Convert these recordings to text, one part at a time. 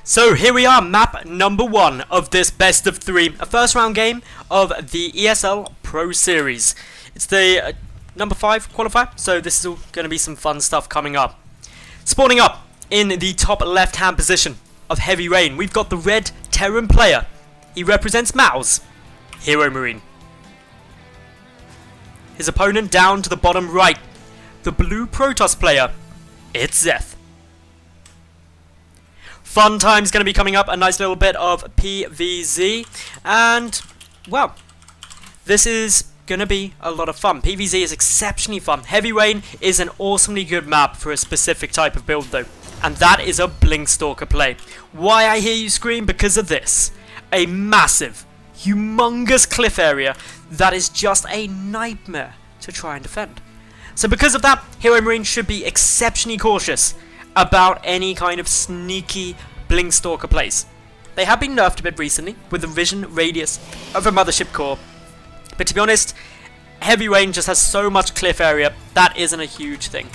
So here we are, map number 1 of this best of 3, a first round game of the ESL Pro Series. It's the number 5 qualifier, so this is all going to be some fun stuff coming up. Spawning up in the top left hand position of HeroMarine, we've got the red Terran player. He represents Madals, HeroMarine. His opponent down to the bottom right, the blue Protoss player, it's Zeth. Fun time's going to be coming up, a nice little bit of PvZ, and, well, this is going to be a lot of fun. PvZ is exceptionally fun. HeroMarine is an awesomely good map for a specific type of build though, and that is a Blink Stalker play. Why I hear you scream? Because of this. A massive, humongous cliff area that is just a nightmare to try and defend. So because of that, HeroMarine should be exceptionally cautious about any kind of sneaky Blink Stalker plays. They have been nerfed a bit recently with the vision radius of a mothership core, but to be honest, HeroMarine just has so much cliff area that isn't a huge thing.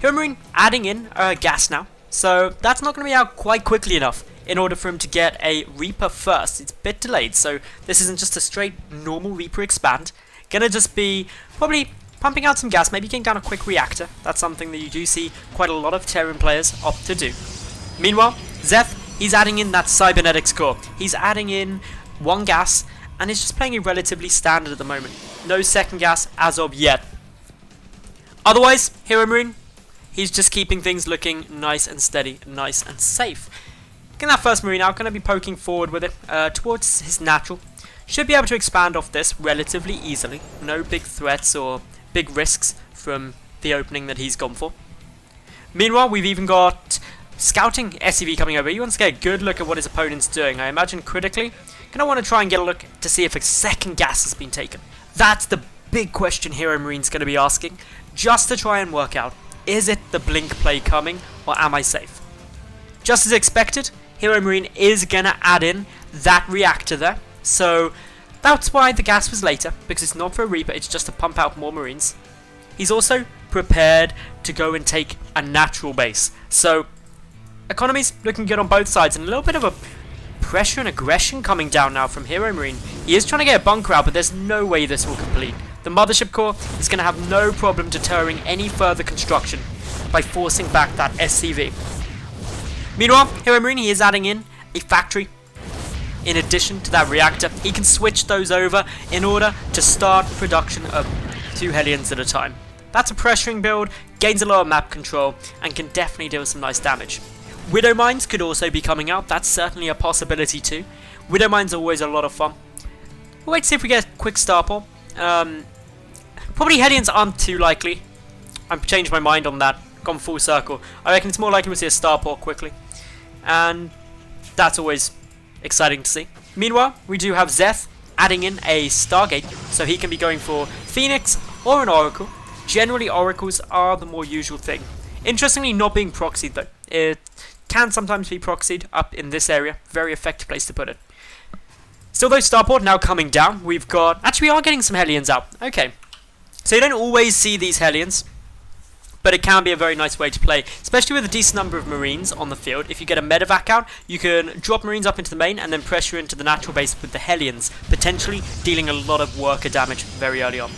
HeroMarine adding in gas now, so that's not going to be out quite quickly enough in order for him to get a Reaper first. It's a bit delayed, so this isn't just a straight normal Reaper expand. Gonna just be probably pumping out some gas, maybe getting down a quick reactor. That's something that you do see quite a lot of Terran players opt to do. Meanwhile, Zeth, he's adding in that cybernetics core. He's adding in one gas, and he's just playing it relatively standard at the moment. No second gas as of yet. Otherwise, HeroMarine, he's just keeping things looking nice and steady, nice and safe. Getting that first Marine out, going to be poking forward with it towards his natural. Should be able to expand off this relatively easily. No big threats or big risks from the opening that he's gone for. Meanwhile, we've even got scouting SCV coming over. He wants to get a good look at what his opponent's doing. I imagine critically, gonna want to try and get a look to see if a second gas has been taken. That's the big question HeroMarine's going to be asking, just to try and work out, is it the blink play coming, or am I safe? Just as expected, HeroMarine is gonna add in that reactor there. So that's why the gas was later, because it's not for a Reaper, it's just to pump out more Marines. He's also prepared to go and take a natural base. So economy's looking good on both sides, and a little bit of a pressure and aggression coming down now from HeroMarine. He is trying to get a bunker out, but there's no way this will complete. The mothership core is going to have no problem deterring any further construction by forcing back that SCV. Meanwhile, HeroMarine, he is adding in a factory. In addition to that reactor, he can switch those over in order to start production of 2 Hellions at a time. That's a pressuring build, gains a lot of map control, and can definitely deal some nice damage. Widow Mines could also be coming out, that's certainly a possibility too. Widow Mines are always a lot of fun. We'll wait to see if we get a quick Starport. Probably Hellions aren't too likely. I've changed my mind on that, gone full circle. I reckon it's more likely we'll see a Starport quickly. And that's always exciting to see. Meanwhile, we do have Zeth adding in a Stargate, so he can be going for Phoenix or an Oracle. Generally, Oracles are the more usual thing. Interestingly, not being proxied though. It can sometimes be proxied up in this area. Very effective place to put it. Still though, Starport now coming down. We've got... Actually, we are getting some Hellions out. Okay. So you don't always see these Hellions, but it can be a very nice way to play, especially with a decent number of Marines on the field. If you get a medevac out, you can drop Marines up into the main and then pressure into the natural base with the Hellions, potentially dealing a lot of worker damage very early on.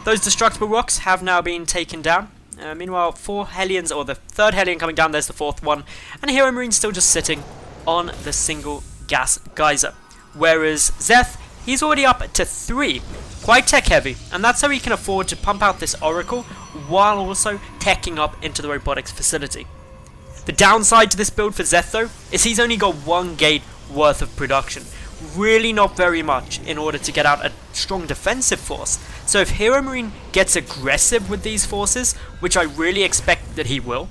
Those destructible rocks have now been taken down. Meanwhile, 4 Hellions, or the 3rd Hellion coming down, there's the 4th one, and HeroMarine's still just sitting on the single gas geyser. Whereas Zeth, he's already up to 3. Quite tech heavy, and that's how he can afford to pump out this Oracle while also teching up into the robotics facility. The downside to this build for Zeth though is he's only got 1 gate worth of production. Really not very much in order to get out a strong defensive force. So if HeroMarine gets aggressive with these forces, which I really expect that he will,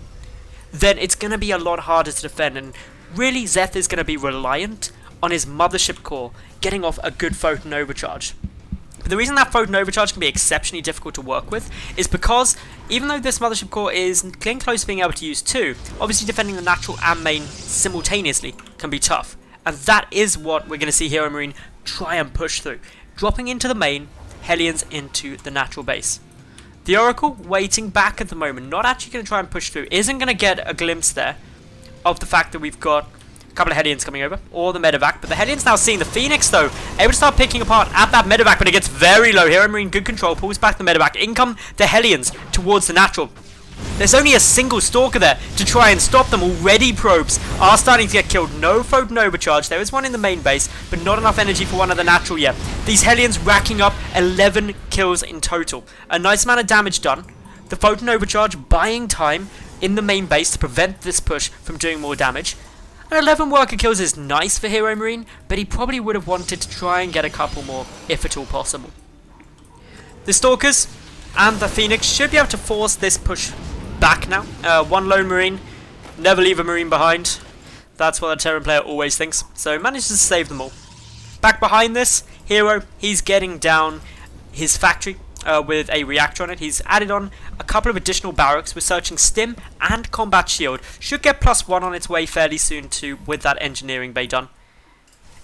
then it's going to be a lot harder to defend, and really Zeth is going to be reliant on his mothership core getting off a good photon overcharge. But the reason that photon overcharge can be exceptionally difficult to work with is because even though this mothership core is getting close to being able to use 2, obviously defending the natural and main simultaneously can be tough. And that is what we're going to see HeroMarine try and push through. Dropping into the main, Hellions into the natural base. The Oracle waiting back at the moment, not actually going to try and push through, isn't going to get a glimpse there of the fact that we've got a couple of Hellions coming over, or the medevac, but the Hellions now seeing the Phoenix though, able to start picking apart at that medevac, but it gets very low. HeroMarine, good control, pulls back the medevac, in come the Hellions towards the natural. There's only a single Stalker there to try and stop them. Already probes are starting to get killed. No Photon Overcharge. There is one in the main base, but not enough energy for one of the natural yet. These Hellions racking up 11 kills in total. A nice amount of damage done. The Photon Overcharge buying time in the main base to prevent this push from doing more damage. And 11 worker kills is nice for HeroMarine, but he probably would have wanted to try and get a couple more, if at all possible. The Stalkers and the Phoenix should be able to force this push back now. One lone Marine, never leave a Marine behind. That's what a Terran player always thinks. So manages to save them all. Back behind this, Hero, he's getting down his factory with a reactor on it. He's added on a couple of additional barracks. We're searching Stim and Combat Shield. Should get +1 on its way fairly soon too, with that engineering bay done.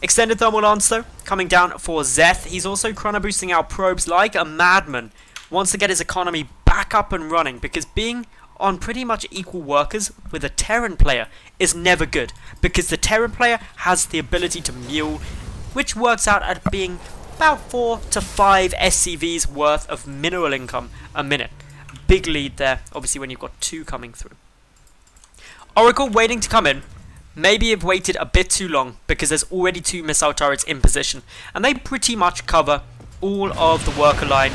Extended Thermal Lance though, coming down for Zeth. He's also chrono boosting out probes like a madman. Wants to get his economy back up and running, because being on pretty much equal workers with a Terran player is never good, because the Terran player has the ability to mule, which works out at being about 4 to 5 SCVs worth of mineral income a minute. Big lead there, obviously, when you've got 2 coming through. Oracle waiting to come in. Maybe have waited a bit too long, because there's already 2 missile turrets in position, and they pretty much cover all of the worker line,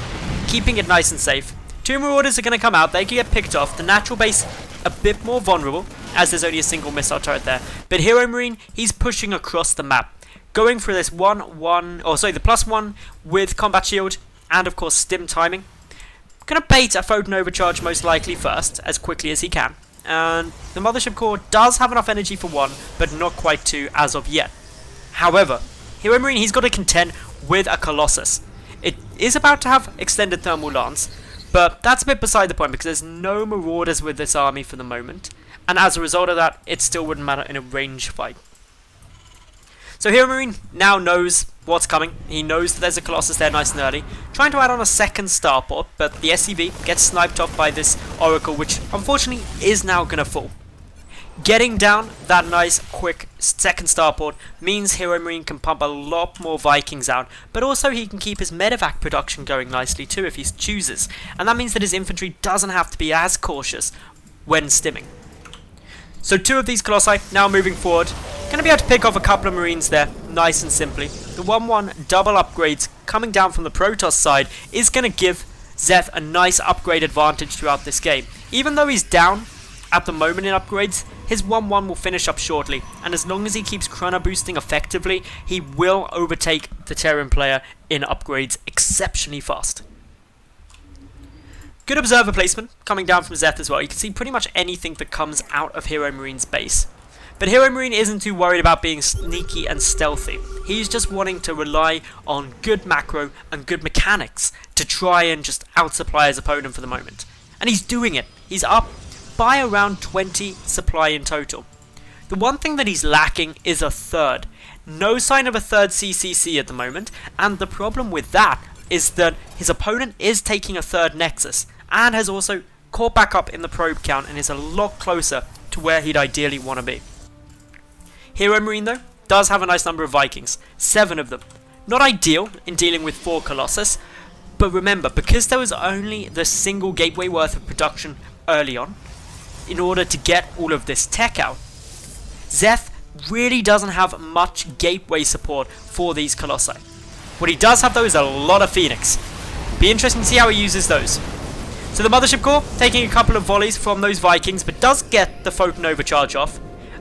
keeping it nice and safe. 2 Marauders are going to come out, they can get picked off. The natural base a bit more vulnerable, as there's only a single missile turret there. But HeroMarine, he's pushing across the map, going for this the +1 with Combat Shield, and of course Stim timing. Going to bait a Photon Overcharge most likely first, as quickly as he can. And the Mothership Core does have enough energy for 1, but not quite 2 as of yet. However, HeroMarine, he's got to contend with a Colossus. It is about to have Extended Thermal Lance, but that's a bit beside the point, because there's no Marauders with this army for the moment, and as a result of that, it still wouldn't matter in a range fight. So HeroMarine now knows what's coming. He knows that there's a Colossus there nice and early, trying to add on a second starport, but the SCV gets sniped off by this Oracle, which unfortunately is now going to fall. Getting down that nice quick second starport means HeroMarine can pump a lot more Vikings out, but also he can keep his medevac production going nicely too if he chooses, and that means that his infantry doesn't have to be as cautious when stimming. So 2 of these Colossi now moving forward, going to be able to pick off a couple of Marines there nice and simply. The 1-1 double upgrades coming down from the Protoss side is going to give Zeth a nice upgrade advantage throughout this game. Even though he's down at the moment in upgrades, his 1-1 will finish up shortly, and as long as he keeps chrono boosting effectively, he will overtake the Terran player in upgrades exceptionally fast. Good observer placement coming down from Zeth as well. You can see pretty much anything that comes out of HeroMarine's base. But HeroMarine isn't too worried about being sneaky and stealthy. He's just wanting to rely on good macro and good mechanics to try and just outsupply his opponent for the moment. And he's doing it. He's up by around 20 supply in total. The one thing that he's lacking is a third. No sign of a third CCC at the moment, and the problem with that is that his opponent is taking a third Nexus, and has also caught back up in the probe count and is a lot closer to where he'd ideally want to be. HeroMarine though does have a nice number of Vikings, 7 of them. Not ideal in dealing with 4 Colossus, but remember, because there was only the single gateway worth of production early on, in order to get all of this tech out, Zeth really doesn't have much gateway support for these Colossi. What he does have though is a lot of Phoenix. Be interesting to see how he uses those. So the Mothership Core taking a couple of volleys from those Vikings, but does get the Photon Overcharge off,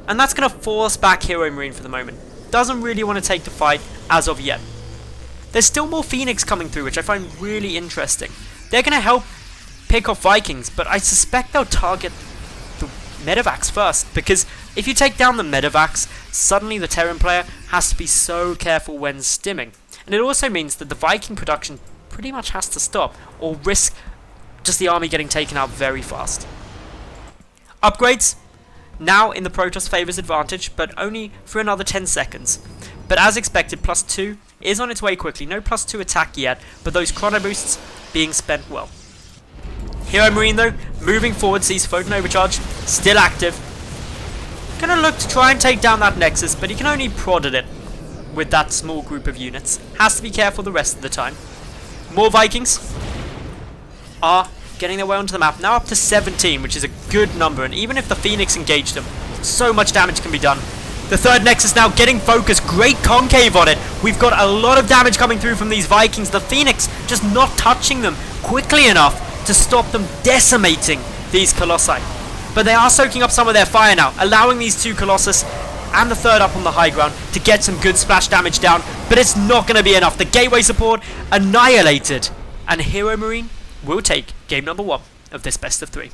and that's going to force back HeroMarine for the moment. Doesn't really want to take the fight as of yet. There's still more Phoenix coming through, which I find really interesting. They're going to help pick off Vikings, but I suspect they'll target the medevacs first, because if you take down the medevacs, suddenly the Terran player has to be so careful when stimming. And it also means that the Viking production pretty much has to stop, or risk just the army getting taken out very fast. Upgrades, now in the Protoss favours advantage, but only for another 10 seconds. But as expected, +2 is on its way quickly. No +2 attack yet, but those chrono boosts being spent well. HeroMarine though, moving forward, sees Photon Overcharge still active. Gonna look to try and take down that Nexus, but he can only prod at it with that small group of units. Has to be careful the rest of the time. More Vikings are getting their way onto the map. Now up to 17, which is a good number, and even if the Phoenix engaged them, so much damage can be done. The third Nexus now getting focused. Great concave on it. We've got a lot of damage coming through from these Vikings. The Phoenix just not touching them quickly enough to stop them decimating these Colossi. But they are soaking up some of their fire now, allowing these two Colossus and the third up on the high ground to get some good splash damage down. But it's not going to be enough. The gateway support annihilated. And HeroMarine will take game number 1 of this best of 3.